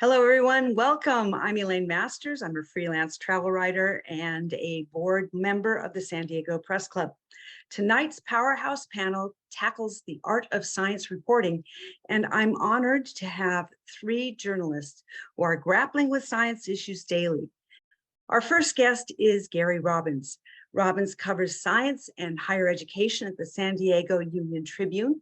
Hello, everyone. Welcome. I'm Elaine Masters. I'm a freelance travel writer and a board member of the San Diego Press Club. Tonight's Powerhouse panel tackles the art of science reporting, and I'm honored to have three journalists who are grappling with science issues daily. Our first guest is Gary Robbins. Robbins covers science and higher education at the San Diego Union-Tribune.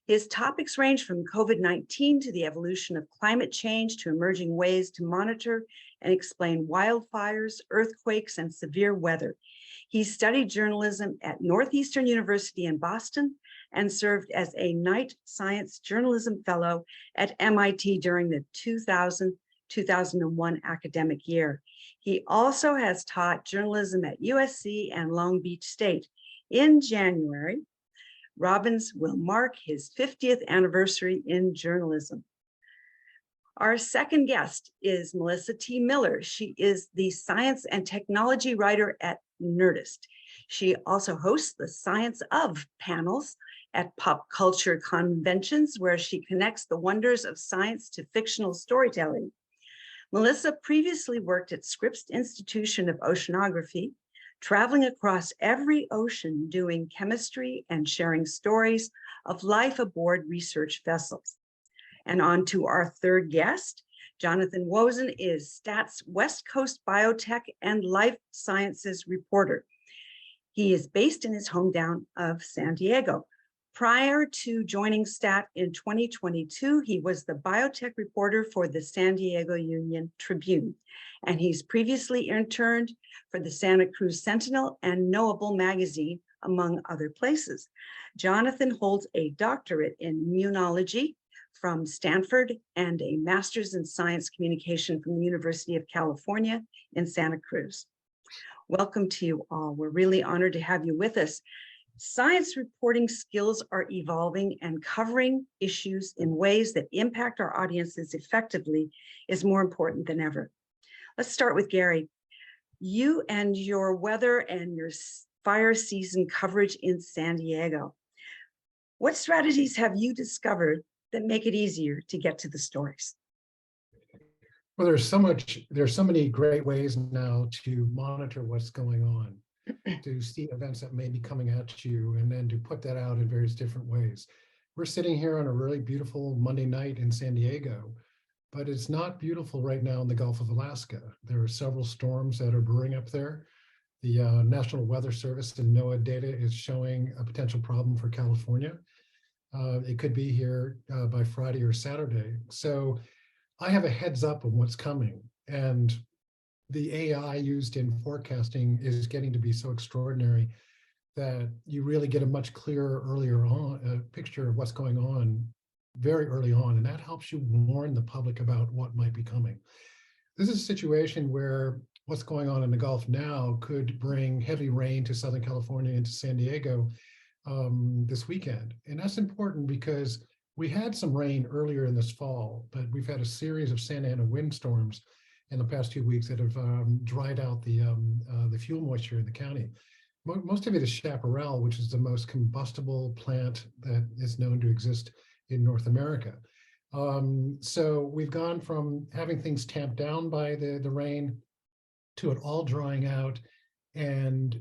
His topics range from COVID-19 to the evolution of climate change to emerging ways to monitor and explain wildfires, earthquakes, and severe weather. He studied journalism at Northeastern University in Boston and served as a Knight Science Journalism Fellow at MIT during the 2000-2001 academic year. He also has taught journalism at USC and Long Beach State. In January, Robbins will mark his 50th anniversary in journalism. Our second guest is Melissa T. Miller. She is the science and technology writer at Nerdist. She also hosts the Science of panels at pop culture conventions, where she connects the wonders of science to fictional storytelling. Melissa previously worked at Scripps Institution of Oceanography, traveling across every ocean doing chemistry and sharing stories of life aboard research vessels. And on to our third guest, Jonathan Wosen is Stat's West Coast biotech and life sciences reporter. He is based in his hometown of San Diego. Prior to joining Stat in 2022, he was the biotech reporter for the San Diego Union-Tribune, and he's previously interned for the Santa Cruz Sentinel and Knowable magazine, among other places. Jonathan holds a doctorate in immunology from Stanford and a master's in science communication from the University of California in Santa Cruz. Welcome to you all. We're really honored to have you with us. Science reporting skills are evolving, and covering issues in ways that impact our audiences effectively is more important than ever. Let's start with Gary. You and your weather and your fire season coverage in San Diego. What strategies have you discovered that make it easier to get to the stories? Well, there's so many great ways now to monitor what's going on, to see events that may be coming at you, and then to put that out in various different ways. We're sitting here on a really beautiful Monday night in San Diego, but it's not beautiful right now in the Gulf of Alaska. There are several storms that are brewing up there. The National Weather Service and NOAA data is showing a potential problem for California. It could be here by Friday or Saturday. So I have a heads up on what's coming, and the AI used in forecasting is getting to be so extraordinary that you really get a much clearer picture of what's going on very early on, and that helps you warn the public about what might be coming. This is a situation where what's going on in the Gulf now could bring heavy rain to Southern California into San Diego this weekend. And that's important because we had some rain earlier in this fall, but we've had a series of Santa Ana windstorms in the past 2 weeks that have dried out the fuel moisture in the county. Most of it is chaparral, which is the most combustible plant that is known to exist in North America. So we've gone from having things tamped down by the rain to it all drying out. And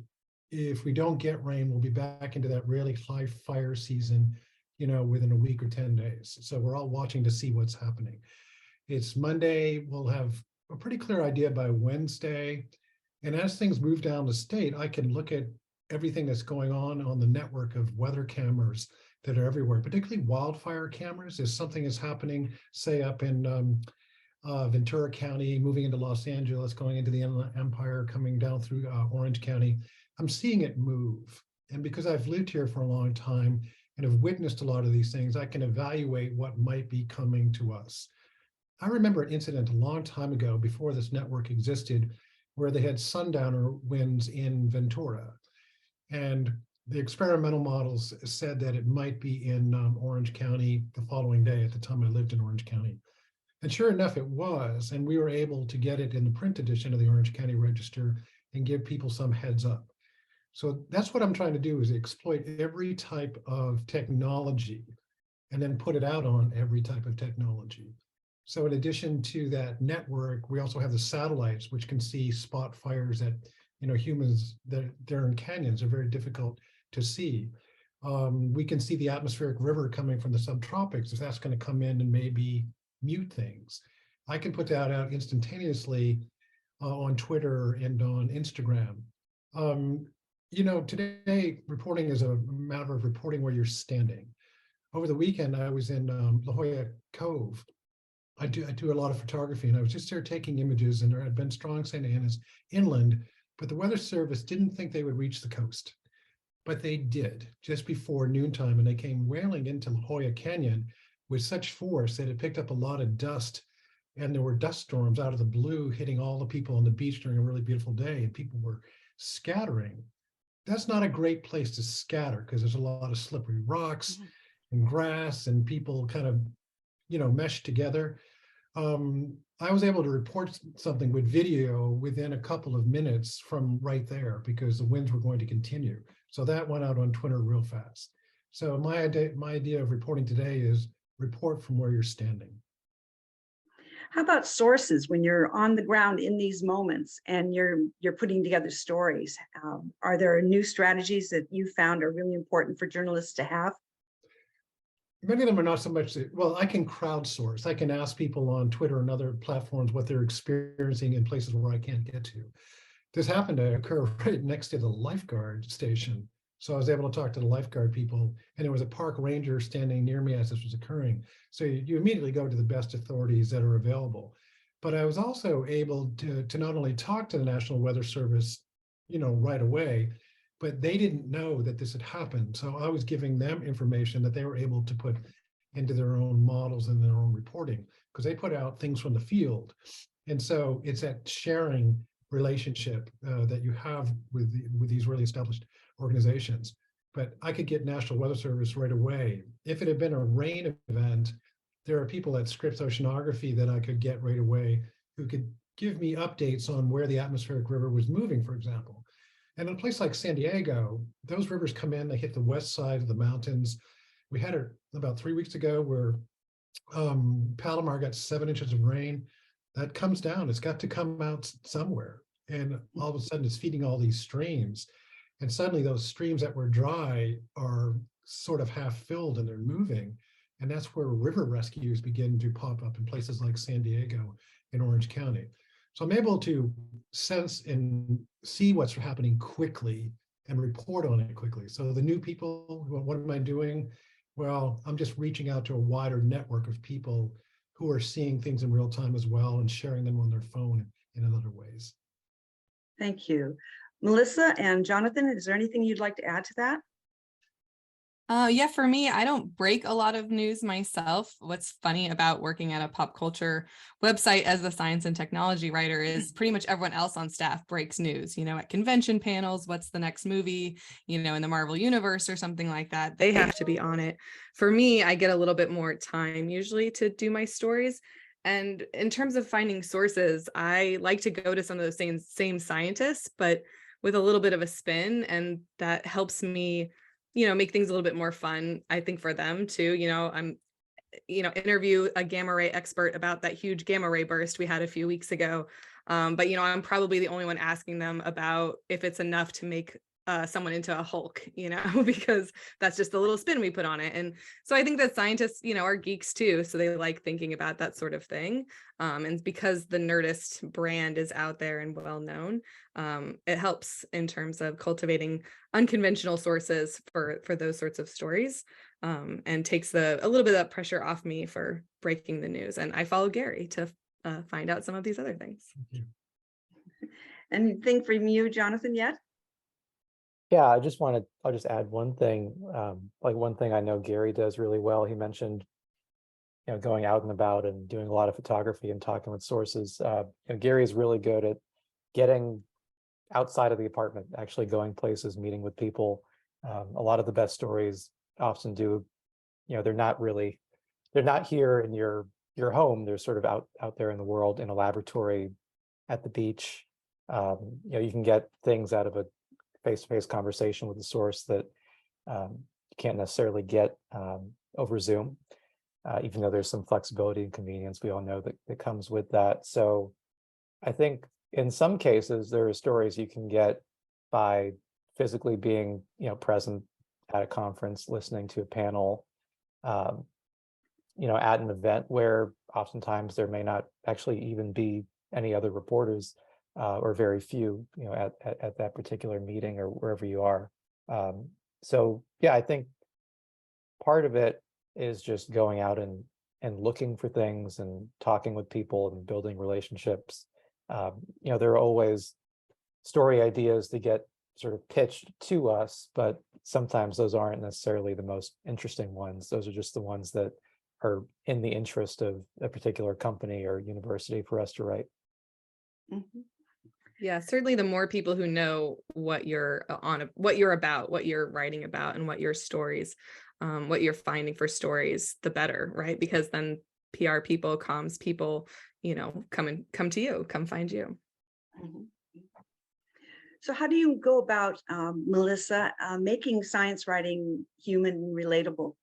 if we don't get rain, we'll be back into that really high fire season, within a week or 10 days. So we're all watching to see what's happening. It's Monday. We'll have a pretty clear idea by Wednesday. And as things move down the state, I can look at everything that's going on the network of weather cameras that are everywhere, particularly wildfire cameras. If something is happening, say up in Ventura County, moving into Los Angeles, going into the Inland Empire, coming down through Orange County, I'm seeing it move. And because I've lived here for a long time and have witnessed a lot of these things, I can evaluate what might be coming to us. I remember an incident a long time ago, before this network existed, where they had sundowner winds in Ventura. And the experimental models said that it might be in Orange County the following day. At the time I lived in Orange County. And sure enough, it was. And we were able to get it in the print edition of the Orange County Register and give people some heads up. So that's what I'm trying to do, is exploit every type of technology and then put it out on every type of technology. So in addition to that network, we also have the satellites, which can see spot fires that, humans that they're in canyons are very difficult to see. We can see the atmospheric river coming from the subtropics, if that's going to come in and maybe mute things. I can put that out instantaneously on Twitter and on Instagram. Today reporting is a matter of reporting where you're standing. Over the weekend, I was in La Jolla Cove. I do a lot of photography, and I was just there taking images, and there had been strong Santa Anas inland, but the Weather Service didn't think they would reach the coast. But they did just before noontime, and they came wailing into La Jolla Canyon with such force that it picked up a lot of dust, and there were dust storms out of the blue hitting all the people on the beach during a really beautiful day, and people were scattering. That's not a great place to scatter because there's a lot of slippery rocks and grass, and people kind of, meshed together. I was able to report something with video within a couple of minutes from right there because the winds were going to continue. So that went out on Twitter real fast. So my idea of reporting today is report from where you're standing. How about sources when you're on the ground in these moments and you're putting together stories? Are there new strategies that you found are really important for journalists to have? Many of them are not so much, well, I can crowdsource. I can ask people on Twitter and other platforms what they're experiencing in places where I can't get to. This happened to occur right next to the lifeguard station. So I was able to talk to the lifeguard people, and there was a park ranger standing near me as this was occurring. So you immediately go to the best authorities that are available. But I was also able to not only talk to the National Weather Service, right away, but they didn't know that this had happened. So I was giving them information that they were able to put into their own models and their own reporting, because they put out things from the field. And so it's that sharing relationship that you have with these really established organizations. But I could get National Weather Service right away. If it had been a rain event, there are people at Scripps Oceanography that I could get right away who could give me updates on where the atmospheric river was moving, for example. And in a place like San Diego, those rivers come in, they hit the west side of the mountains. We had it about 3 weeks ago where Palomar got 7 inches of rain. That comes down, it's got to come out somewhere. And all of a sudden it's feeding all these streams. And suddenly those streams that were dry are sort of half filled and they're moving. And that's where river rescues begin to pop up in places like San Diego and Orange County. So I'm able to sense and see what's happening quickly and report on it quickly. So the new people, what am I doing? Well, I'm just reaching out to a wider network of people who are seeing things in real time as well and sharing them on their phone and in other ways. Thank you. Melissa and Jonathan, is there anything you'd like to add to that? Yeah, for me, I don't break a lot of news myself. What's funny about working at a pop culture website as a science and technology writer is pretty much everyone else on staff breaks news, at convention panels, what's the next movie, in the Marvel universe or something like that. They have to be on it. For me, I get a little bit more time usually to do my stories. And in terms of finding sources, I like to go to some of those same scientists, but with a little bit of a spin, and that helps me make things a little bit more fun, I think, for them too. I'm, interview a gamma ray expert about that huge gamma ray burst we had a few weeks ago. But, I'm probably the only one asking them about if it's enough to make someone into a Hulk, because that's just the little spin we put on it. And so I think that scientists, are geeks too. So they like thinking about that sort of thing. And because the Nerdist brand is out there and well known, it helps in terms of cultivating unconventional sources for those sorts of stories, and takes a little bit of that pressure off me for breaking the news. And I follow Gary to find out some of these other things. Anything from you, Jonathan, yet? Yeah, I'll just add one thing. Like one thing I know Gary does really well. He mentioned, going out and about and doing a lot of photography and talking with sources. Gary is really good at getting outside of the apartment, actually going places, meeting with people. A lot of the best stories often do, they're not here in your home. They're sort of out there in the world, in a laboratory, at the beach. You can get things out of a face-to-face conversation with the source that you can't necessarily get over Zoom. even though there's some flexibility and convenience, we all know that comes with that. So I think in some cases, there are stories you can get by physically being, present at a conference, listening to a panel, at an event where oftentimes there may not actually even be any other reporters, or very few, at that particular meeting or wherever you are. So yeah, I think part of it is just going out and looking for things and talking with people and building relationships. There are always story ideas that get sort of pitched to us, but sometimes those aren't necessarily the most interesting ones. Those are just the ones that are in the interest of a particular company or university for us to write. Mhm. Yeah, certainly the more people who know what you're what you're about, what you're writing about, and what your stories, what you're finding for stories, the better, right? Because then PR people, comms people, come to you, come find you. Mhm. So how do you go about, Melissa, making science writing human and relatable?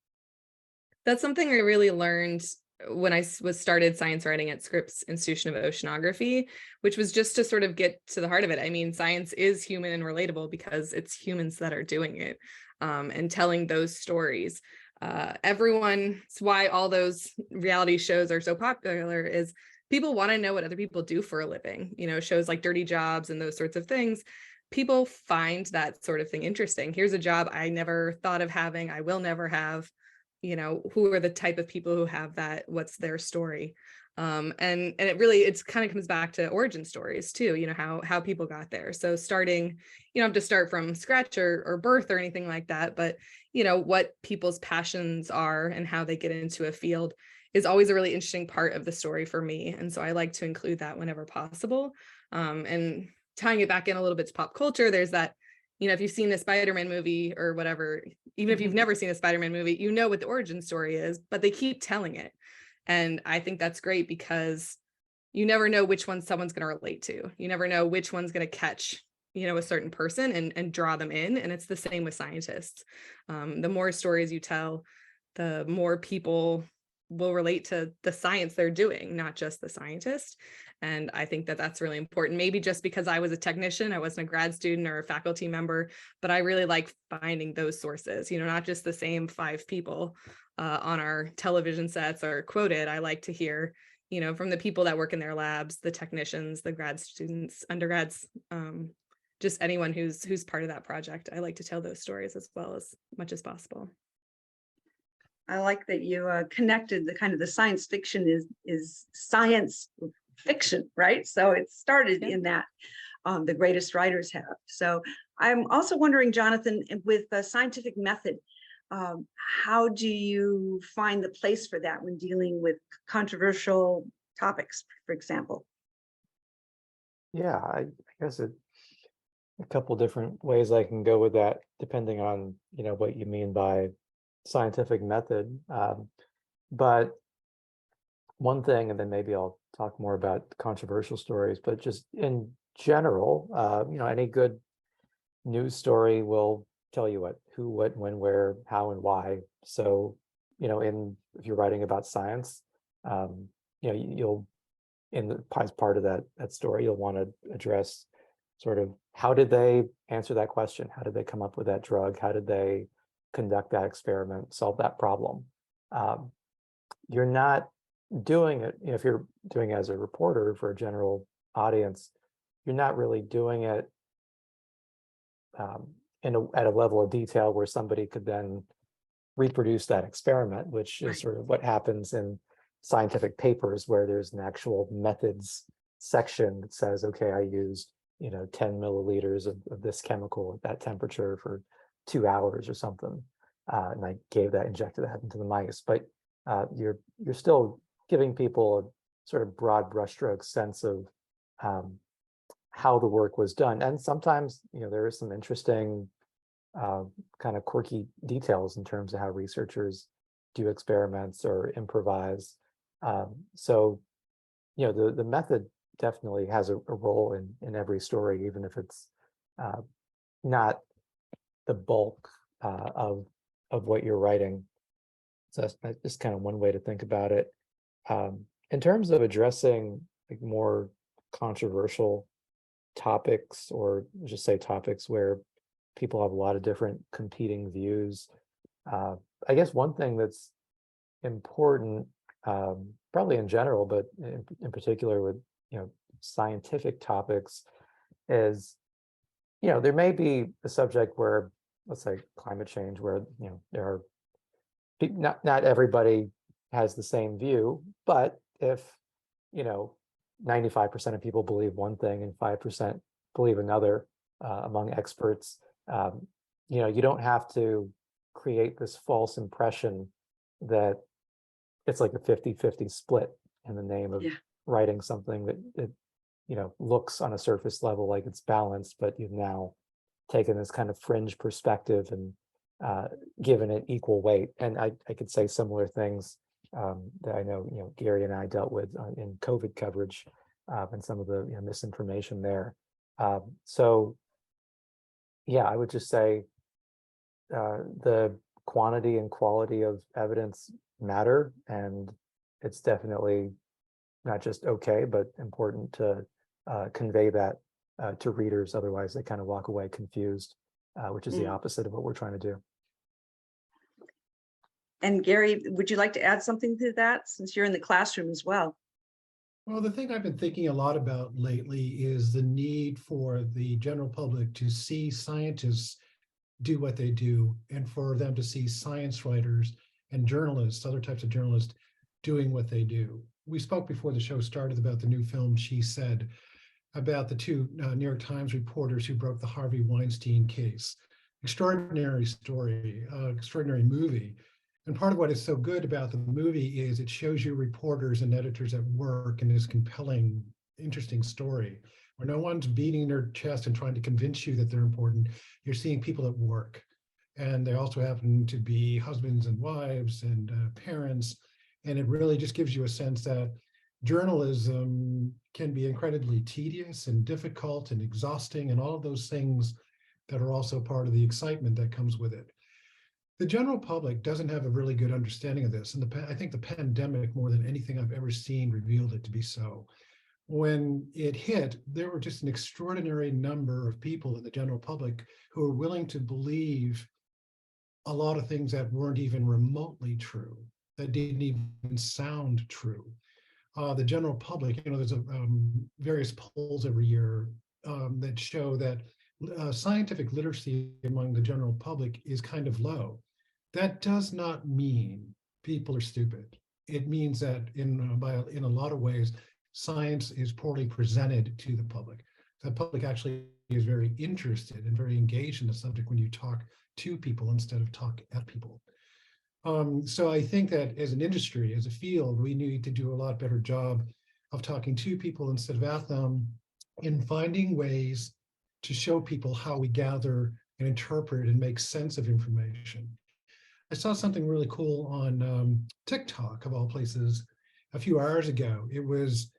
That's something I really learned when I was started science writing at Scripps Institution of Oceanography, which was just to sort of get to the heart of it. I mean, science is human and relatable because it's humans that are doing it, and telling those stories. It's why all those reality shows are so popular, is people want to know what other people do for a living. Shows like Dirty Jobs and those sorts of things. People find that sort of thing interesting. Here's a job I never thought of having, I will never have. Who are the type of people who have that, what's their story. And it kind of comes back to origin stories too, how people got there. So starting, you don't have to start from scratch or birth or anything like that, but what people's passions are and how they get into a field is always a really interesting part of the story for me. And so I like to include that whenever possible. And tying it back in a little bit to pop culture, there's that, if you've seen a Spider-Man movie or whatever, even if you've never seen a Spider-Man movie, you know what the origin story is, but they keep telling it. And I think that's great because you never know which one someone's going to relate to. You never know which one's going to catch, a certain person and draw them in. And it's the same with scientists. The more stories you tell, the more people will relate to the science they're doing, not just the scientist. And I think that that's really important. Maybe just because I was a technician, I wasn't a grad student or a faculty member, but I really like finding those sources, not just the same 5 people on our television sets are quoted. I like to hear, from the people that work in their labs, the technicians, the grad students, undergrads, just anyone who's part of that project. I like to tell those stories as well as much as possible. I like that you connected the kind of the science fiction is science fiction, right? So it started in that, the greatest writers have. So I'm also wondering, Jonathan, with the scientific method, how do you find the place for that when dealing with controversial topics, for example? Yeah, I guess a couple different ways I can go with that, depending on what you mean by scientific method. But one thing, and then maybe I'll talk more about controversial stories, but just in general, any good news story will tell you who, what, when, where, how, and why. So, if you're writing about science, you'll, as part of that story, you'll want to address sort of how did they answer that question? How did they come up with that drug? How did they conduct that experiment, solve that problem? You're not doing it, if you're doing it as a reporter for a general audience, you're not really doing it at a level of detail where somebody could then reproduce that experiment, which is sort of what happens in scientific papers where there's an actual methods section that says, okay, I used 10 milliliters of this chemical at that temperature for 2 hours or something, and I injected that into the mice. But you're still giving people a sort of broad brushstroke sense of how the work was done. And sometimes, there is some interesting kind of quirky details in terms of how researchers do experiments or improvise. So, the method definitely has a role in every story, even if it's not the bulk of what you're writing. So that's just kind of one way to think about it. In terms of addressing like more controversial topics, or just say topics where people have a lot of different competing views, I guess one thing that's important, probably in general, but in particular with scientific topics, is there may be a subject where, let's say climate change, where there are not everybody has the same view, but if 95% of people believe one thing and 5% believe another, among experts, you don't have to create this false impression that it's like a 50-50 split in the name of writing something that looks on a surface level like it's balanced, but you've now taken this kind of fringe perspective and given it equal weight. And I could say similar things that I know Gary and I dealt with in COVID coverage, and some of the misinformation there. So yeah, I would just say the quantity and quality of evidence matter, and it's definitely not just okay, but important to convey that to readers. Otherwise, they kind of walk away confused, which is the opposite of what we're trying to do. And Gary, would you like to add something to that, since you're in the classroom as well? Well, the thing I've been thinking a lot about lately is the need for the general public to see scientists do what they do, and for them to see science writers and journalists, other types of journalists, doing what they do. We spoke before the show started about the new film, She Said, about the two New York Times reporters who broke the Harvey Weinstein case. Extraordinary story, extraordinary movie. And part of what is so good about the movie is it shows you reporters and editors at work in this compelling, interesting story, where no one's beating their chest and trying to convince you that they're important. You're seeing people at work. And they also happen to be husbands and wives and parents. And it really just gives you a sense that journalism can be incredibly tedious and difficult and exhausting, and all of those things that are also part of the excitement that comes with it. The general public doesn't have a really good understanding of this. And I think the pandemic, more than anything I've ever seen, revealed it to be so. When it hit, there were just an extraordinary number of people in the general public who were willing to believe a lot of things that weren't even remotely true, that didn't even sound true. The general public, there's various polls every year that show that scientific literacy among the general public is kind of low. That does not mean people are stupid. It means that in a lot of ways, science is poorly presented to the public. The public actually is very interested and very engaged in the subject when you talk to people instead of talk at people. So I think that as an industry, as a field, we need to do a lot better job of talking to people instead of at them, in finding ways to show people how we gather and interpret and make sense of information. I saw something really cool on TikTok, of all places, a few hours ago. It was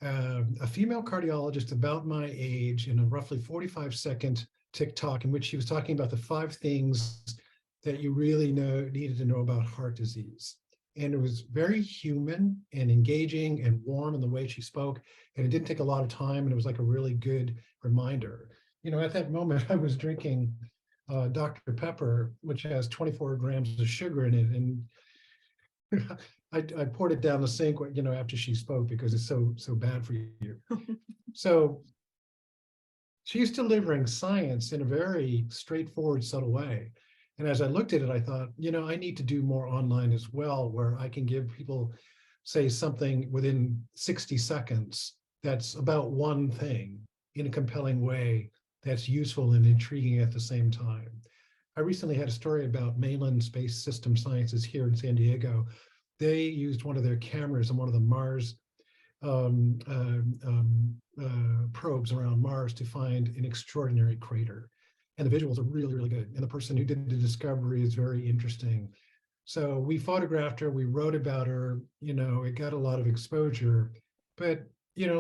a female cardiologist about my age in a roughly 45-second TikTok in which she was talking about the 5 things that you really needed to know about heart disease. And it was very human and engaging and warm in the way she spoke. And it didn't take a lot of time. And it was like a really good reminder. At that moment, I was drinking Dr. Pepper, which has 24 grams of sugar in it. And I poured it down the sink, after she spoke, because it's so bad for you. So she's delivering science in a very straightforward, subtle way. And as I looked at it, I thought, I need to do more online as well, where I can give people, say, something within 60 seconds that's about one thing in a compelling way that's useful and intriguing at the same time. I recently had a story about Mainland Space System Sciences here in San Diego. They used one of their cameras on one of the Mars probes around Mars to find an extraordinary crater. And the visuals are really, really good. And the person who did the discovery is very interesting. So we photographed her, we wrote about her, it got a lot of exposure. But,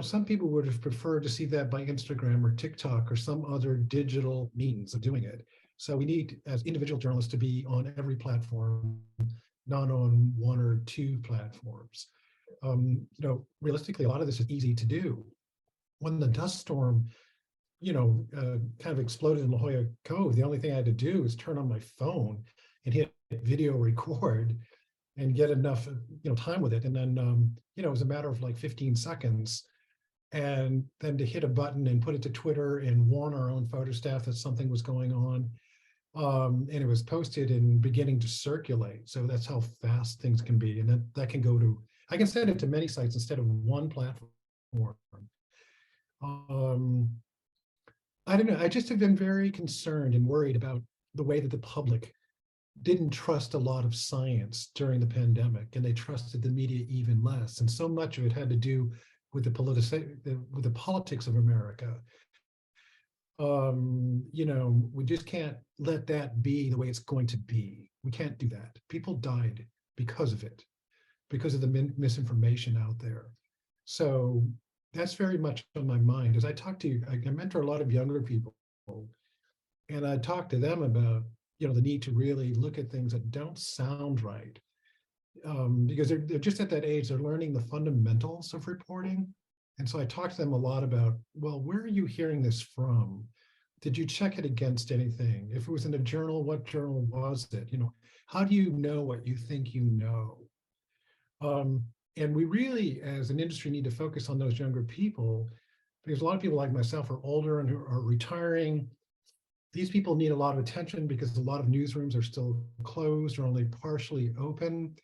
some people would have preferred to see that by Instagram or TikTok or some other digital means of doing it. So we need, as individual journalists, to be on every platform, not on one or two platforms. Realistically, a lot of this is easy to do. When the dust storm, kind of exploded in La Jolla Cove, the only thing I had to do is turn on my phone and hit video record and get enough, time with it. And then, it was a matter of like 15 seconds. And then to hit a button and put it to Twitter and warn our own photo staff that something was going on. And it was posted and beginning to circulate. So that's how fast things can be. And that can go to, I can send it to many sites instead of one platform. I don't know. I just have been very concerned and worried about the way that the public didn't trust a lot of science during the pandemic, and they trusted the media even less. And so much of it had to do with the politics of America. We just can't let that be the way it's going to be. We can't do that. People died because of it, because of the misinformation out there. So that's very much on my mind. As I talk to you, I mentor a lot of younger people, and I talk to them about, the need to really look at things that don't sound right. Because they're just at that age, they're learning the fundamentals of reporting. And so I talk to them a lot about, well, where are you hearing this from? Did you check it against anything? If it was in a journal, what journal was it? How do you know what you think you know? And we really, as an industry, need to focus on those younger people, because a lot of people like myself are older and are retiring. These people need a lot of attention because a lot of newsrooms are still closed or only partially open.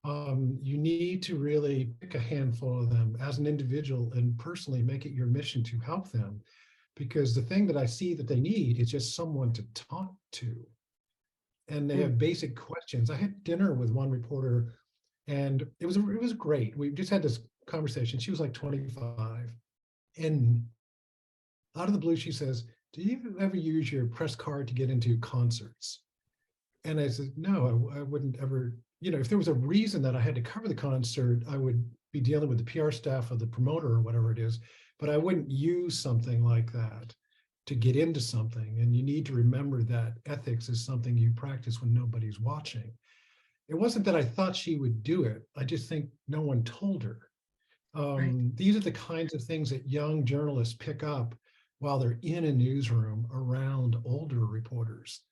You need to really pick a handful of them as an individual and personally make it your mission to help them, because the thing that I see that they need is just someone to talk to. And they have basic questions. I had dinner with one reporter, and it was great. We just had this conversation. She was like 25, and out of the blue, she says, "Do you ever use your press card to get into concerts?" And I said, "No, I wouldn't ever. If there was a reason that I had to cover the concert, I would be dealing with the PR staff of the promoter or whatever it is, but I wouldn't use something like that to get into something." And you need to remember that ethics is something you practice when nobody's watching. It wasn't that I thought she would do it. I just think no one told her. Right. These are the kinds of things that young journalists pick up while they're in a newsroom around older reporters.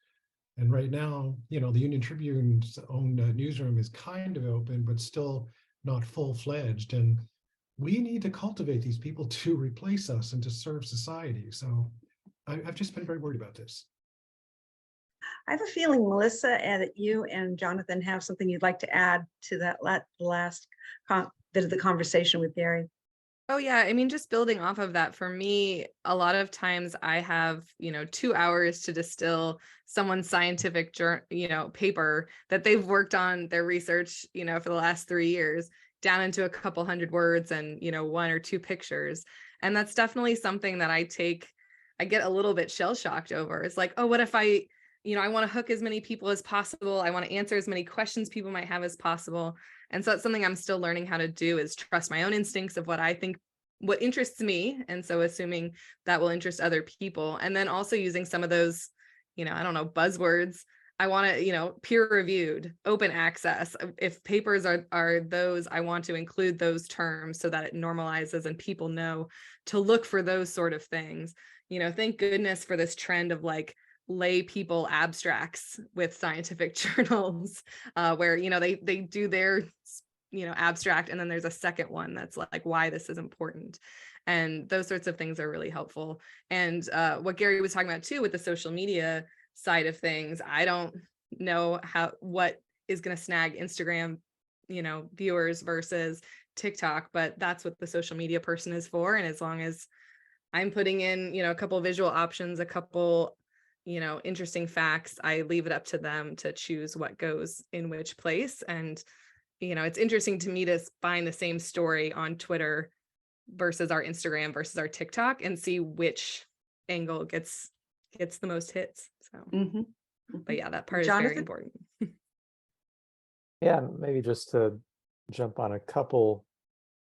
And right now, the Union-Tribune's own newsroom is kind of open, but still not full-fledged. And we need to cultivate these people to replace us and to serve society. So I've just been very worried about this. I have a feeling, Melissa, that you and Jonathan have something you'd like to add to that last bit of the conversation with Gary. Oh yeah, I mean, just building off of that, for me, a lot of times I have, 2 hours to distill someone's scientific paper that they've worked on their research, for the last 3 years down into a couple hundred words and, 1 or 2 pictures. And that's definitely something that I get a little bit shell-shocked over. It's like, oh, what if I want to hook as many people as possible. I want to answer as many questions people might have as possible. And so it's something I'm still learning how to do, is trust my own instincts of what I think, what interests me. And so assuming that will interest other people. And then also using some of those, buzzwords. I want to, peer reviewed, open access. If papers are those, I want to include those terms so that it normalizes and people know to look for those sort of things. Thank goodness for this trend of like lay people abstracts with scientific journals, where they do their abstract, and then there's a second one that's like why this is important, and those sorts of things are really helpful. And what Gary was talking about too with the social media side of things, I don't know what is going to snag Instagram viewers versus TikTok, but that's what the social media person is for. And as long as I'm putting in a couple visual options, a couple interesting facts, I leave it up to them to choose what goes in which place. And, it's interesting to me to find the same story on Twitter versus our Instagram versus our TikTok and see which angle gets the most hits. So, but yeah, that part is very important. Yeah, maybe just to jump on a couple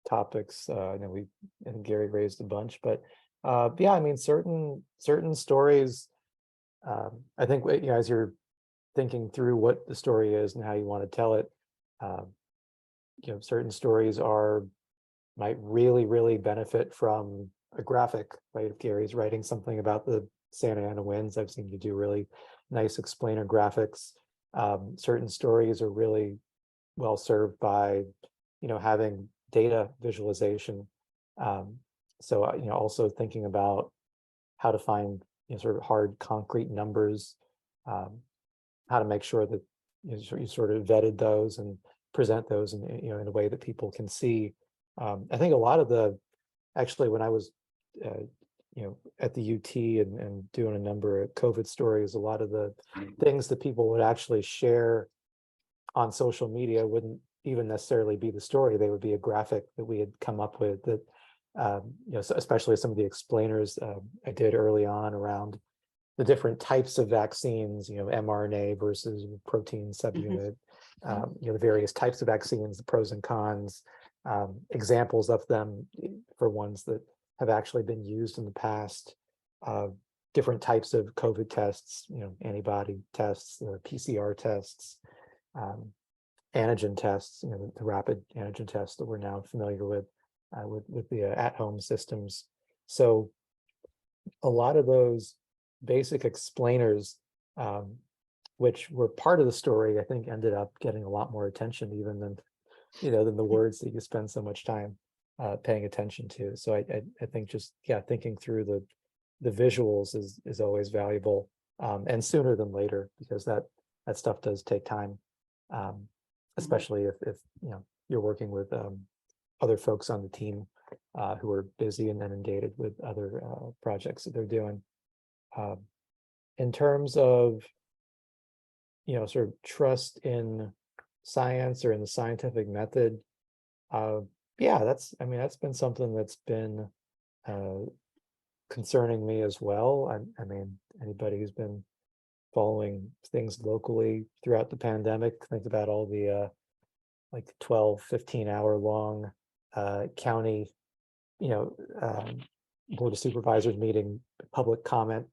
topics. I think Gary raised a bunch, but yeah, I mean, certain stories, I think, as you're thinking through what the story is and how you want to tell it, Certain stories might really benefit from a graphic, right? If Gary's writing something about the Santa Ana winds, I've seen you do really nice explainer graphics. Certain stories are really well served by, having data visualization. So, also thinking about how to find, sort of hard, concrete numbers, how to make sure that you sort of vetted those and present those in a way that people can see. I think a lot of actually when I was at the UT and doing a number of COVID stories, a lot of the things that people would actually share on social media wouldn't even necessarily be the story. They would be a graphic that we had come up with that, especially some of the explainers I did early on around the different types of vaccines, mRNA versus protein subunit, the various types of vaccines, the pros and cons, examples of them for ones that have actually been used in the past, different types of COVID tests, antibody tests, PCR tests, antigen tests, the rapid antigen tests that we're now familiar with the at-home systems. So a lot of those basic explainers, which were part of the story, I think ended up getting a lot more attention even than the words that you spend so much time paying attention to. So I think just thinking through the visuals is always valuable, and sooner than later, because that stuff does take time, especially if you're working with other folks on the team who are busy and inundated with other projects that they're doing. In terms of sort of trust in science or in the scientific method, that's been something that's been concerning me as well. I mean, anybody who's been following things locally throughout the pandemic, think about all the 12, 15-hour long county, board of supervisors meeting, public comment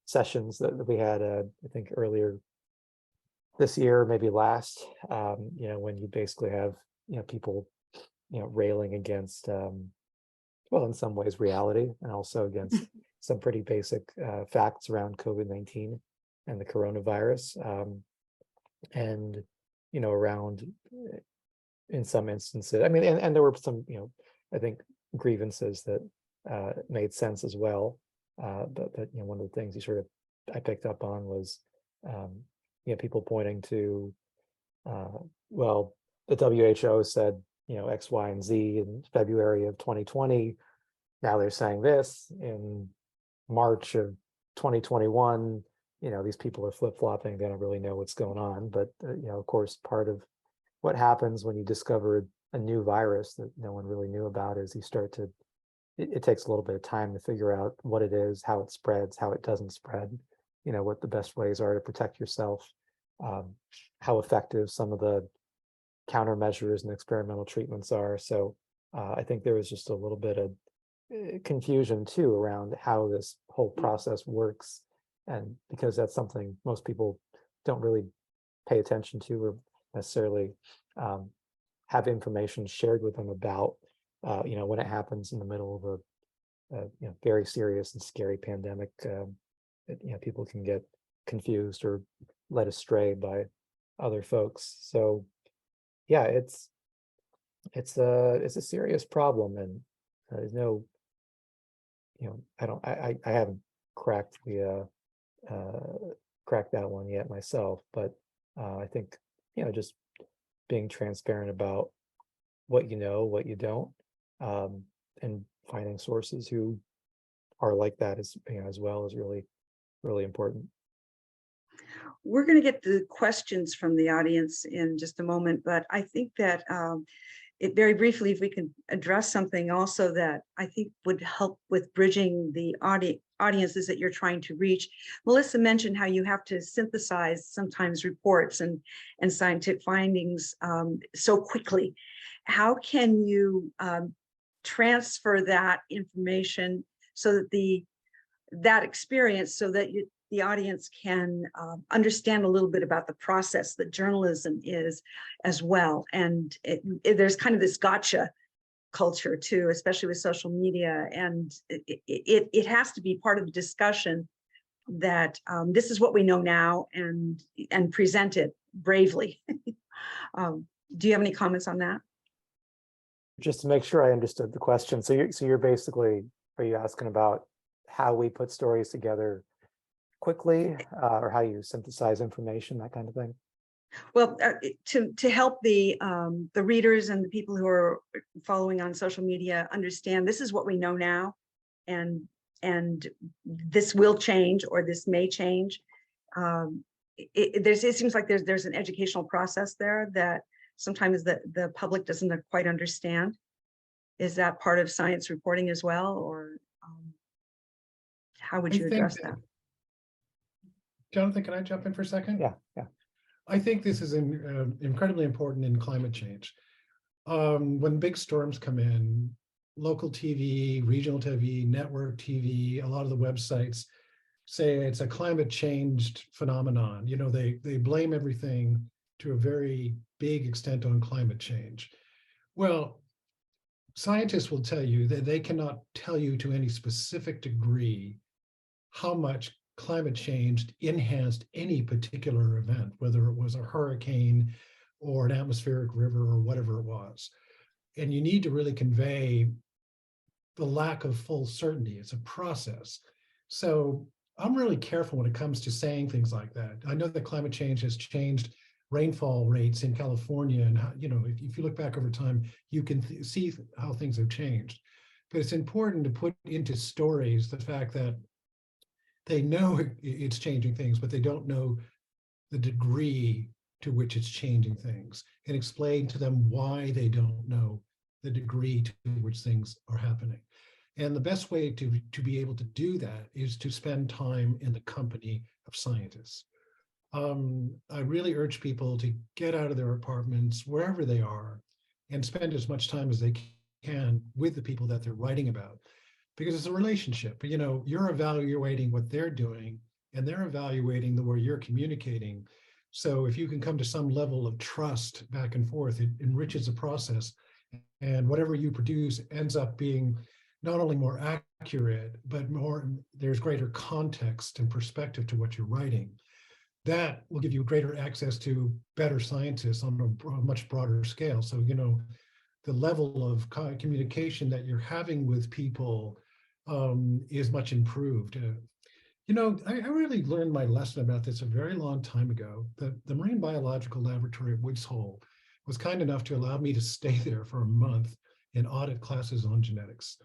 sessions that we had, I think earlier this year, maybe last, when you basically have, people, railing against, well, in some ways reality, and also against some pretty basic facts around COVID-19 and the coronavirus, and, around, in some instances, I mean, and there were some, I think grievances that made sense as well. But one of the things I picked up on was, people pointing to, well, the WHO said, X, Y, and Z in February of 2020. Now they're saying this in March of 2021. These people are flip-flopping. They don't really know what's going on. But, of course, part of what happens when you discover a new virus that no one really knew about is it takes a little bit of time to figure out what it is, how it spreads, how it doesn't spread, what the best ways are to protect yourself, how effective some of the countermeasures and experimental treatments are. So I think there was just a little bit of confusion too around how this whole process works. And because that's something most people don't really pay attention to or necessarily have information shared with them about, when it happens in the middle of a very serious and scary pandemic, people can get confused or led astray by other folks. So it's a serious problem, and there's no, I haven't cracked cracked that one yet myself, but I think just being transparent about what you know, what you don't, and finding sources who are like that as well is really, really important. We're going to get the questions from the audience in just a moment, but I think that very briefly, if we can address something also that I think would help with bridging the audiences that you're trying to reach. Melissa mentioned how you have to synthesize sometimes reports and scientific findings so quickly. How can you transfer that information so that that experience, so that the audience can understand a little bit about the process that journalism is as well. And there's kind of this gotcha culture too, especially with social media. And it has to be part of the discussion that this is what we know now, and present it bravely. Do you have any comments on that? Just to make sure I understood the question. So you're basically, are you asking about how we put stories together quickly, or how you synthesize information, that kind of thing? Well, to help the readers and the people who are following on social media understand this is what we know now, and this will change, or this may change. It seems like there's an educational process there that sometimes the public doesn't quite understand. Is that part of science reporting as well, or how would you address that? Jonathan, can I jump in for a second? Yeah. I think this is incredibly important in climate change. When big storms come in, local TV, regional TV, network TV, a lot of the websites say it's a climate changed phenomenon. You know, they blame everything to a very big extent on climate change. Well, scientists will tell you that they cannot tell you to any specific degree how much climate change enhanced any particular event, whether it was a hurricane or an atmospheric river or whatever it was. And you need to really convey the lack of full certainty. It's a process. So I'm really careful when it comes to saying things like that. I know that climate change has changed rainfall rates in California, and how, you know, if you look back over time, you can see how things have changed. But it's important to put into stories the fact that they know it's changing things, but they don't know the degree to which it's changing things, and explain to them why they don't know the degree to which things are happening. And the best way to be able to do that is to spend time in the company of scientists. I really urge people to get out of their apartments, wherever they are, and spend as much time as they can with the people that they're writing about, because it's a relationship. You know, you're evaluating what they're doing, and they're evaluating the way you're communicating. So if you can come to some level of trust back and forth, it enriches the process, and whatever you produce ends up being not only more accurate, but there's greater context and perspective to what you're writing. That will give you greater access to better scientists on a much broader scale. So, you know, the level of communication that you're having with people is much improved. You know, I really learned my lesson about this a very long time ago. The Marine Biological Laboratory at Woods Hole was kind enough to allow me to stay there for a month and audit classes on genetics.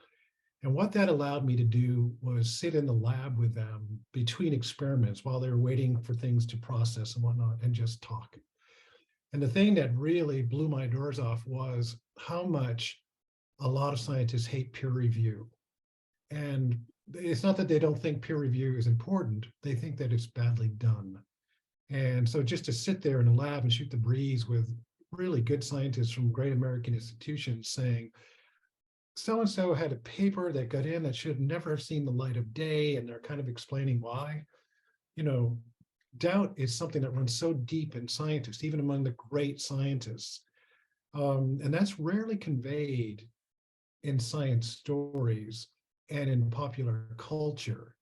And what that allowed me to do was sit in the lab with them between experiments while they were waiting for things to process and whatnot, and just talk. And the thing that really blew my doors off was how much a lot of scientists hate peer review. And it's not that they don't think peer review is important, they think that it's badly done. And so just to sit there in a lab and shoot the breeze with really good scientists from great American institutions saying, so-and-so had a paper that got in that should never have seen the light of day, and they're kind of explaining why. You know, doubt is something that runs so deep in scientists, even among the great scientists. And that's rarely conveyed in science stories and in popular culture.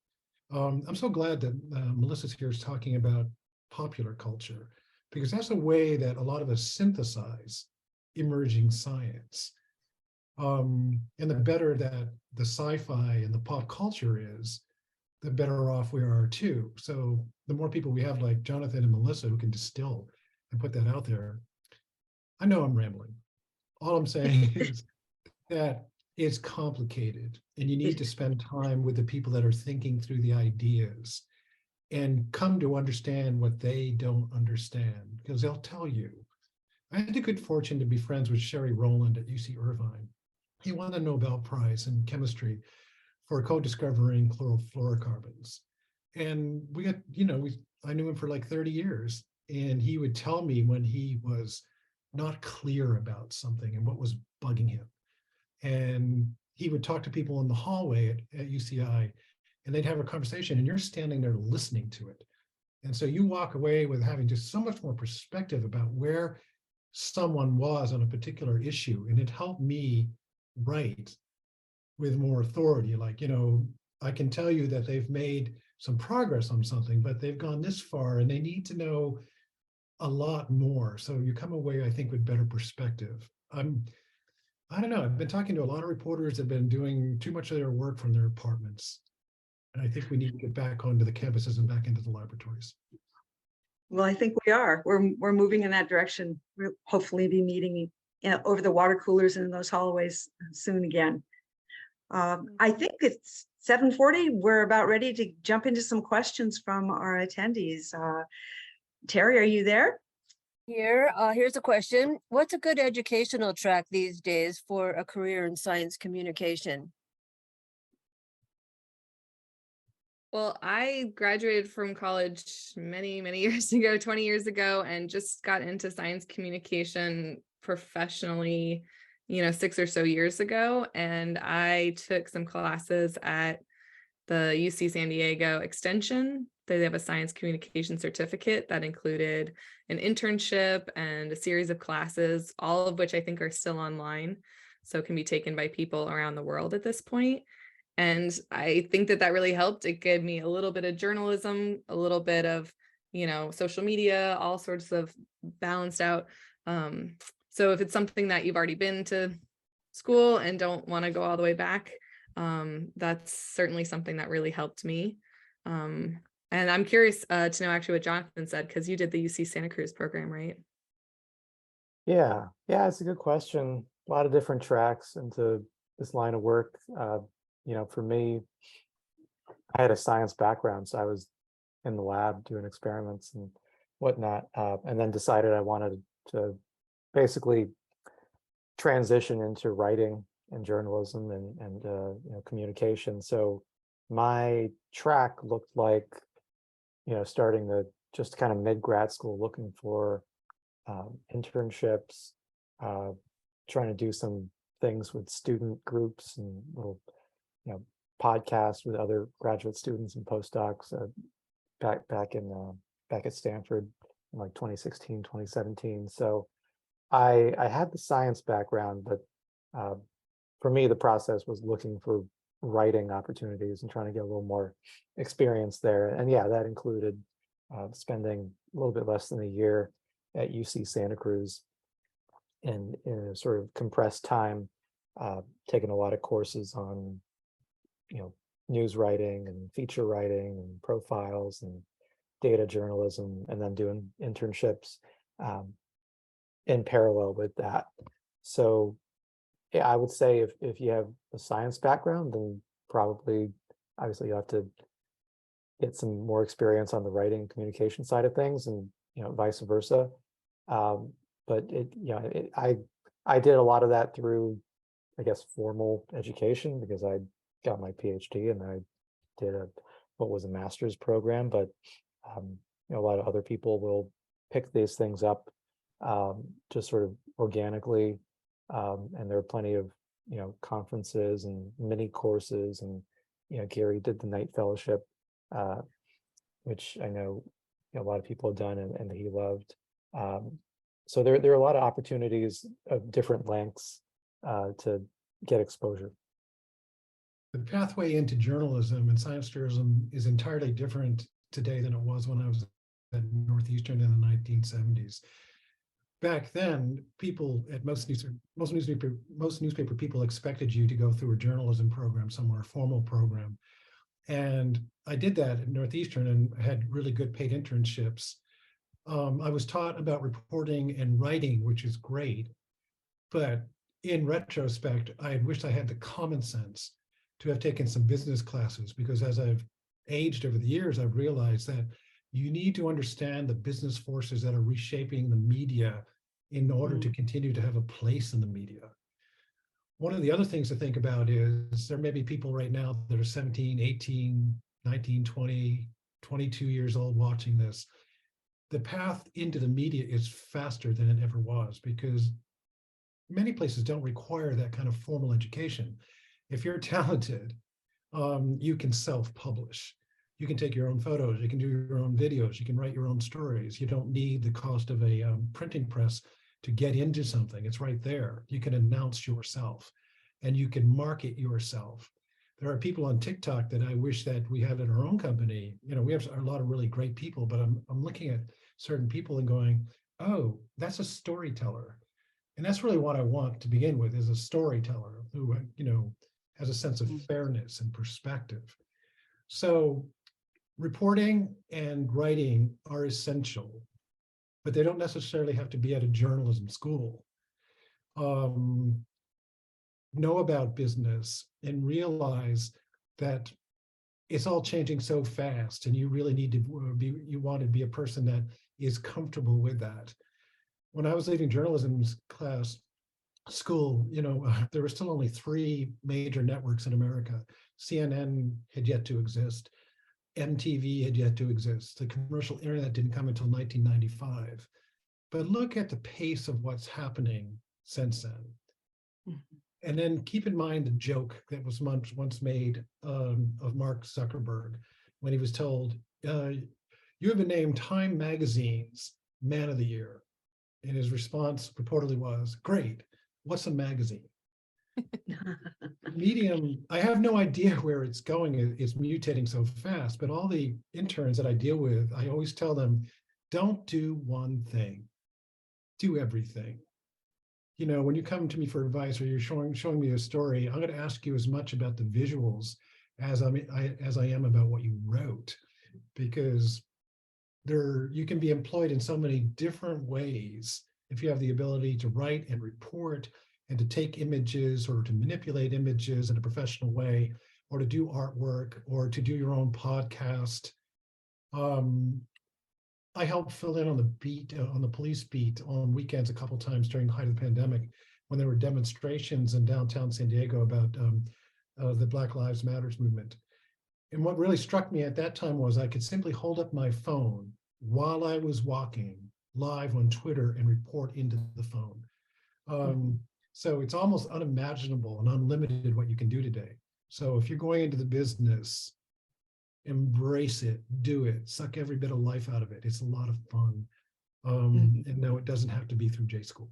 I'm so glad that Melissa's here is talking about popular culture, because that's a way that a lot of us synthesize emerging science. And the better that the sci-fi and the pop culture is, the better off we are too. So the more people we have like Jonathan and Melissa who can distill and put that out there. I know I'm rambling. All I'm saying is that it's complicated, and you need to spend time with the people that are thinking through the ideas and come to understand what they don't understand, because they'll tell you. I had the good fortune to be friends with Sherry Rowland at UC Irvine. He won the Nobel Prize in chemistry for co-discovering chlorofluorocarbons. And we got, you know, I knew him for like 30 years, and he would tell me when he was not clear about something and what was bugging him. And he would talk to people in the hallway at UCI, and they'd have a conversation and you're standing there listening to it. And so you walk away with having just so much more perspective about where someone was on a particular issue. And it helped me write with more authority. Like, I can tell you that they've made some progress on something, but they've gone this far and they need to know a lot more. So you come away, I think, with better perspective. I don't know, I've been talking to a lot of reporters that have been doing too much of their work from their apartments. And I think we need to get back onto the campuses and back into the laboratories. Well, I think we are. We're moving in that direction. We'll hopefully be meeting over the water coolers and in those hallways soon again. I think it's 7:40. We're about ready to jump into some questions from our attendees. Terry, are you there? Here's a question. What's a good educational track these days for a career in science communication? Well, I graduated from college many, many years ago, 20 years ago, and just got into science communication professionally, 6 or so years ago. And I took some classes at the UC San Diego Extension. They have a science communication certificate that included an internship and a series of classes, all of which I think are still online, so can be taken by people around the world at this point. And I think that really helped. It gave me a little bit of journalism, a little bit of, social media, all sorts of balanced out. So if it's something that you've already been to school and don't want to go all the way back, that's certainly something that really helped me. And I'm curious to know actually what Jonathan said, because you did the UC Santa Cruz program, right? Yeah, it's a good question. A lot of different tracks into this line of work. For me, I had a science background, so I was in the lab doing experiments and whatnot, and then decided I wanted to basically transition into writing and journalism and communication. So my track looked like, starting the just kind of mid-grad school, looking for internships, trying to do some things with student groups and little podcasts with other graduate students and postdocs back at Stanford in like 2016, 2017. So I had the science background, but for me, the process was looking for writing opportunities and trying to get a little more experience there. And yeah, that included spending a little bit less than a year at UC Santa Cruz in a sort of compressed time, taking a lot of courses on, news writing and feature writing and profiles and data journalism, and then doing internships in parallel with that. So yeah, I would say if you have a science background, then probably, obviously, you have to get some more experience on the writing and communication side of things, and vice versa. But I did a lot of that through, I guess, formal education, because I got my PhD and I did what was a master's program. But a lot of other people will pick these things up just sort of organically. And there are plenty of, conferences and mini courses, and, Gary did the night fellowship, which I know a lot of people have done and he loved. So there are a lot of opportunities of different lengths to get exposure. The pathway into journalism and science journalism is entirely different today than it was when I was at Northeastern in the 1970s. Back then, people at most newspaper people expected you to go through a journalism program somewhere, a formal program. And I did that at Northeastern and had really good paid internships. I was taught about reporting and writing, which is great. But in retrospect, I wished I had the common sense to have taken some business classes, because as I've aged over the years, I've realized that you need to understand the business forces that are reshaping the media in order to continue to have a place in the media. One of the other things to think about is there may be people right now that are 17, 18, 19, 20, 22 years old watching this. The path into the media is faster than it ever was, because many places don't require that kind of formal education. If you're talented, you can self-publish. You can take your own photos, you can do your own videos, you can write your own stories. You don't need the cost of a printing press to get into something. It's right there. You can announce yourself and you can market yourself. There are people on TikTok that I wish that we had in our own company. You know, we have a lot of really great people, but I'm looking at certain people and going, oh, that's a storyteller. And that's really what I want to begin with, is a storyteller who, you know, has a sense of fairness and perspective. So reporting and writing are essential, but they don't necessarily have to be at a journalism school. Know about business and realize that it's all changing so fast, and you really need to you want to be a person that is comfortable with that. When I was leaving journalism school, you know, there were still only 3 major networks in America. CNN had yet to exist. MTV had yet to exist. The commercial internet didn't come until 1995. But look at the pace of what's happening since then. Mm-hmm. And then keep in mind the joke that was once made of Mark Zuckerberg when he was told, you have been named Time Magazine's Man of the Year. And his response reportedly was, great, what's a magazine? Medium, I have no idea where it's going. It's mutating so fast, but all the interns that I deal with, I always tell them, don't do one thing, do everything. You know, when you come to me for advice or you're showing me a story, I'm going to ask you as much about the visuals as I am about what you wrote, because you can be employed in so many different ways if you have the ability to write and report and to take images or to manipulate images in a professional way, or to do artwork, or to do your own podcast. I helped fill in on the beat, on the police beat on weekends a couple of times during the height of the pandemic, when there were demonstrations in downtown San Diego about the Black Lives Matters movement. And what really struck me at that time was I could simply hold up my phone while I was walking live on Twitter and report into the phone. So it's almost unimaginable and unlimited what you can do today. So if you're going into the business, embrace it, do it, suck every bit of life out of it. It's a lot of fun. And no, it doesn't have to be through J school.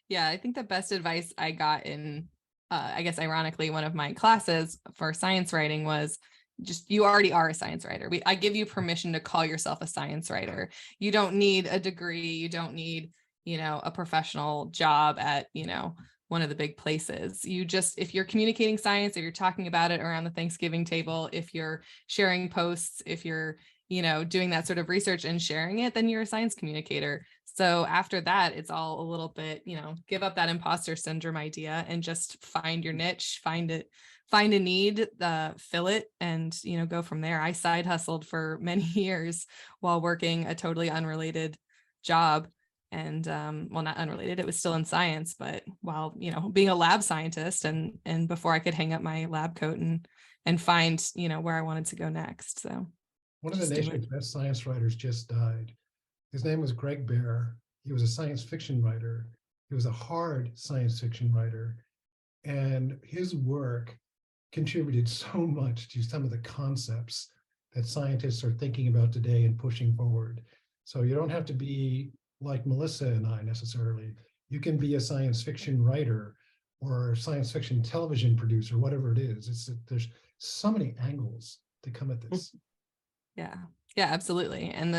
Yeah, I think the best advice I got in, I guess, ironically, one of my classes for science writing was just, you already are a science writer. I give you permission to call yourself a science writer. You don't need a degree. You don't need, you know, a professional job at, you know, one of the big places. You just, if you're communicating science, if you're talking about it around the Thanksgiving table, if you're sharing posts, if you're, you know, doing that sort of research and sharing it, then you're a science communicator. So after that, it's all a little bit, you know, give up that imposter syndrome idea and just find your niche, find a need, fill it, and, you know, go from there. I side hustled for many years while working a totally unrelated job. And well, not unrelated, it was still in science, but while, you know, being a lab scientist and before I could hang up my lab coat and find, you know, where I wanted to go next. So one of the nation's best science writers just died. His name was Greg Bear. He was a science fiction writer. He was a hard science fiction writer. And his work contributed so much to some of the concepts that scientists are thinking about today and pushing forward. So you don't have to be like Melissa and I necessarily. You can be a science fiction writer or science fiction television producer, whatever it is. There's so many angles to come at this. Yeah, absolutely. And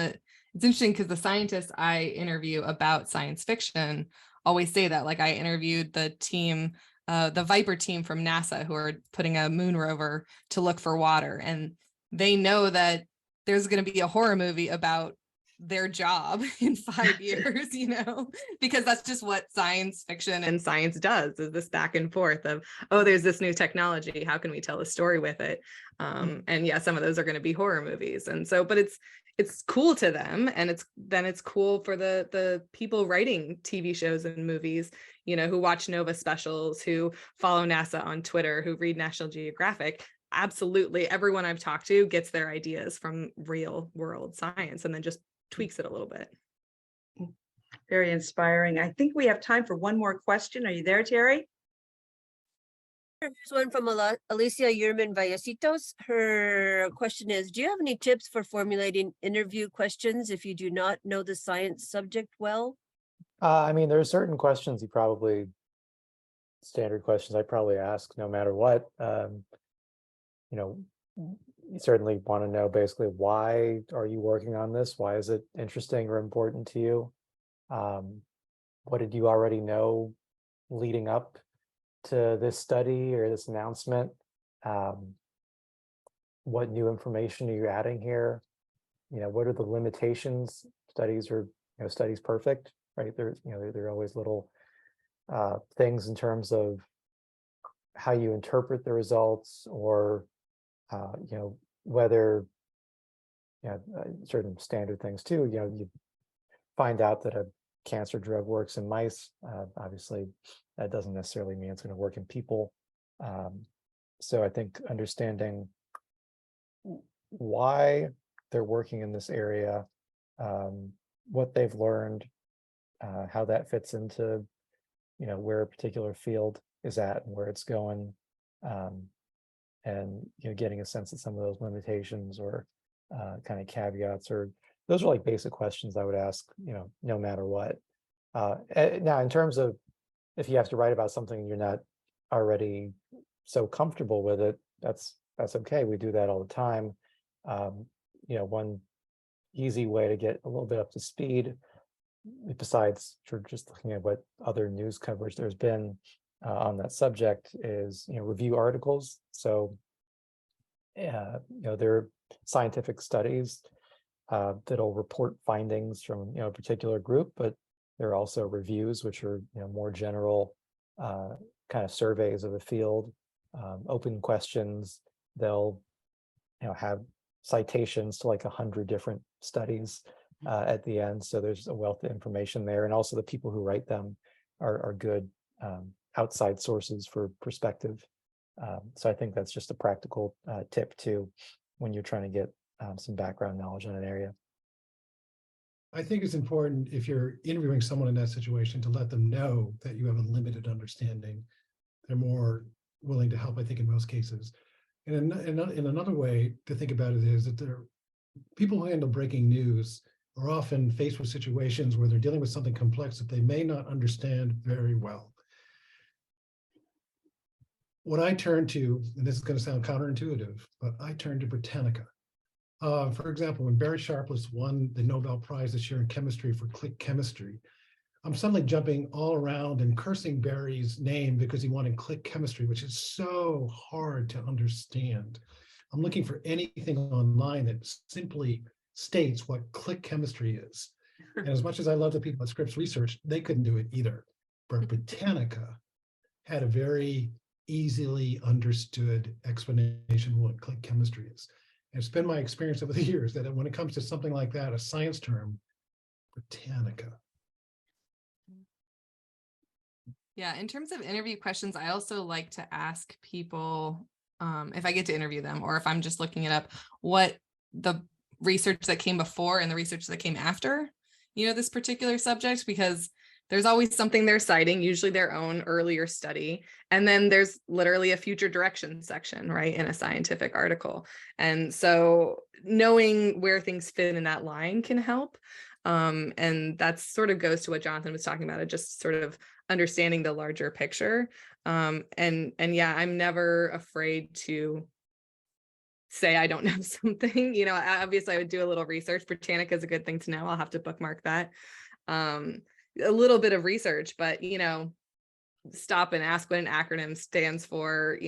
it's interesting because the scientists I interview about science fiction always say that. Like, I interviewed the team, the Viper team from NASA, who are putting a moon rover to look for water. And they know that there's going to be a horror movie about their job in 5 years, you know, because that's just what science fiction and science does, is this back and forth of, oh, there's this new technology, how can we tell a story with it? And yeah, some of those are going to be horror movies. And so, but it's cool to them, and it's cool for the people writing TV shows and movies, you know, who watch Nova specials, who follow NASA on Twitter, who read National Geographic. Absolutely everyone I've talked to gets their ideas from real world science and then just tweaks it a little bit. Very inspiring. I think we have time for one more question. Are you there, Terry? Here's one from Alicia Yerman Vallecitos. Her question is, do you have any tips for formulating interview questions if you do not know the science subject well? I mean, there are certain questions standard questions I probably ask no matter what. You know, you certainly want to know basically, why are you working on this? Why is it interesting or important to you? What did you already know leading up to this study or this announcement? What new information are you adding here? You know, what are the limitations? Studies are, studies perfect, right? There's, there are always little things in terms of how you interpret the results, or whether, certain standard things too. You find out that a cancer drug works in mice. Obviously, that doesn't necessarily mean it's going to work in people. So I think understanding why they're working in this area, what they've learned, how that fits into, where a particular field is at and where it's going, and getting a sense of some of those limitations or kind of caveats, or those are like basic questions I would ask, no matter what. Now, in terms of if you have to write about something and you're not already so comfortable with it, that's okay. We do that all the time. One easy way to get a little bit up to speed, besides just looking at what other news coverage there's been on that subject, is review articles. So there are scientific studies that'll report findings from a particular group, but there are also reviews, which are more general kind of surveys of the field, open questions. They'll have citations to like 100 different studies at the end. So there's a wealth of information there, and also the people who write them are good outside sources for perspective. So I think that's just a practical tip too, when you're trying to get some background knowledge on an area. I think it's important, if you're interviewing someone in that situation, to let them know that you have a limited understanding. They're more willing to help, I think, in most cases. And in another way to think about it is that people who handle breaking news are often faced with situations where they're dealing with something complex that they may not understand very well. What I turn to, and this is going to sound counterintuitive, but I turn to Britannica. For example, when Barry Sharpless won the Nobel Prize this year in chemistry for click chemistry, I'm suddenly jumping all around and cursing Barry's name because he won in click chemistry, which is so hard to understand. I'm looking for anything online that simply states what click chemistry is. And as much as I love the people at Scripps Research, they couldn't do it either. But Britannica had a very easily understood explanation of what click chemistry is. And it's been my experience over the years that when it comes to something like that, a science term, Britannica. Yeah, in terms of interview questions, I also like to ask people, if I get to interview them, or if I'm just looking it up, what the research that came before and the research that came after, this particular subject, because there's always something they're citing, usually their own earlier study. And then there's literally a future direction section, right, in a scientific article. And so knowing where things fit in that line can help. And that sort of goes to what Jonathan was talking about, just sort of understanding the larger picture. And yeah, I'm never afraid to say I don't know something. Obviously I would do a little research. Britannica is a good thing to know. I'll have to bookmark that. A little bit of research, but stop and ask what an acronym stands for,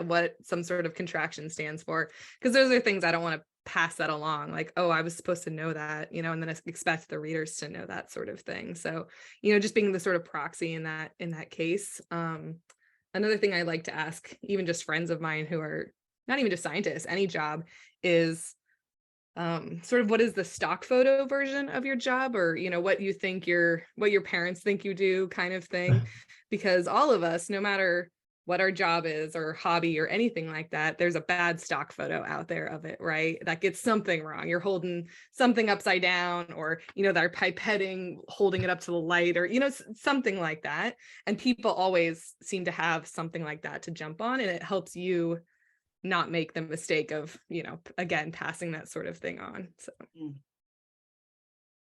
what some sort of contraction stands for, because those are things I don't want to pass that along, like, oh, I was supposed to know that, and then expect the readers to know that sort of thing. So, just being the sort of proxy in that case. Another thing I like to ask, even just friends of mine who are not even just scientists, any job, is sort of what is the stock photo version of your job, or what you think what your parents think you do, kind of thing. Because all of us, no matter what our job is or hobby or anything like that, there's a bad stock photo out there of it, right? That gets something wrong. You're holding something upside down, or, you know, they're pipetting, holding it up to the light, or, you know, something like that. And people always seem to have something like that to jump on, and it helps you not make the mistake of, you know, again, passing that sort of thing on. So.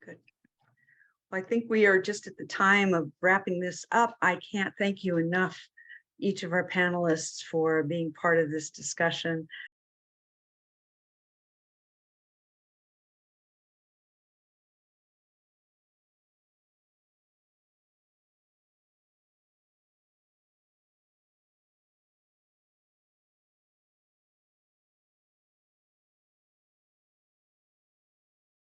Good. I think we are just at the time of wrapping this up. I can't thank you enough, each of our panelists, for being part of this discussion.